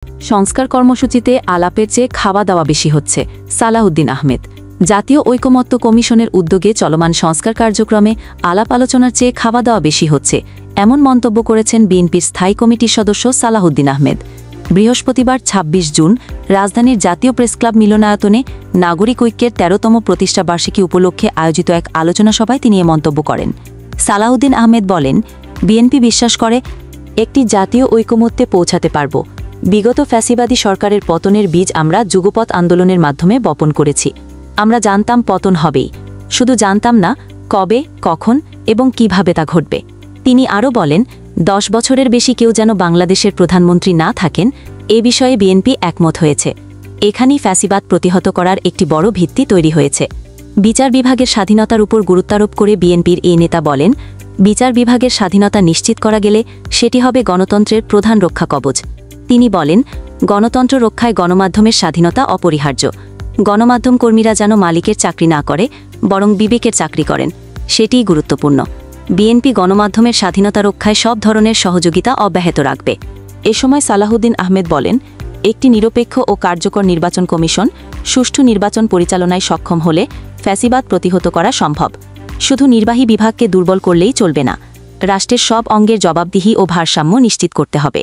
সংস্কার কর্মসূচিতে আলাপের চেয়ে খাওয়া দাওয়া বেশি হচ্ছে, সালাহউদ্দিন আহমেদ। জাতীয় ঐকমত্য কমিশনের উদ্যোগে চলমান সংস্কার কার্যক্রমে আলাপ আলোচনার চেয়ে খাওয়া দাওয়া বেশি হচ্ছে, এমন মন্তব্য করেছেন বিএনপির স্থায়ী কমিটির সদস্য সালাহউদ্দিন আহমেদ। বৃহস্পতিবার ২৬ জুন রাজধানীর জাতীয় প্রেসক্লাব মিলনায়তনে নাগরিক ঐক্যের ১৩তম প্রতিষ্ঠাবার্ষিকী উপলক্ষে আয়োজিত এক আলোচনা সভায় তিনি এ মন্তব্য করেন। সালাহউদ্দিন আহমেদ বলেন, বিএনপি বিশ্বাস করে একটি জাতীয় ঐকমত্যে পৌঁছাতে পারব। বিগত ফ্যাসিবাদী সরকারের পতনের বীজ আমরা যুগপৎ আন্দোলনের মাধ্যমে বপন করেছি। আমরা জানতাম পতন হবেই, শুধু জানতাম না কবে, কখন এবং কিভাবে তা ঘটবে। তিনি আরও বলেন, ১০ বছরের বেশি কেউ যেন বাংলাদেশের প্রধানমন্ত্রী না থাকেন, এ বিষয়ে বিএনপি একমত হয়েছে। এখানেই ফ্যাসিবাদ প্রতিহত করার একটি বড় ভিত্তি তৈরি হয়েছে। বিচার বিভাগের স্বাধীনতার উপর গুরুত্বারোপ করে বিএনপির এই নেতা বলেন, বিচার বিভাগের স্বাধীনতা নিশ্চিত করা গেলে সেটি হবে গণতন্ত্রের প্রধান রক্ষা কবচ। তিনি বলেন, গণতন্ত্র রক্ষায় গণমাধ্যমের স্বাধীনতা অপরিহার্য। গণমাধ্যম কর্মীরা যেন মালিকের চাকরি না করে, বরং বিবেকের চাকরি করেন, সেটিই গুরুত্বপূর্ণ। বিএনপি গণমাধ্যমের স্বাধীনতা রক্ষায় সব ধরনের সহযোগিতা অব্যাহত রাখবে। এ সময় সালাহউদ্দিন আহমেদ বলেন, একটি নিরপেক্ষ ও কার্যকর নির্বাচন কমিশন সুষ্ঠু নির্বাচন পরিচালনায় সক্ষম হলে ফ্যাসিবাদ প্রতিহত করা সম্ভব। শুধু নির্বাহী বিভাগকে দুর্বল করলেই চলবে না, রাষ্ট্রের সব অঙ্গের জবাবদিহি ও ভারসাম্য নিশ্চিত করতে হবে।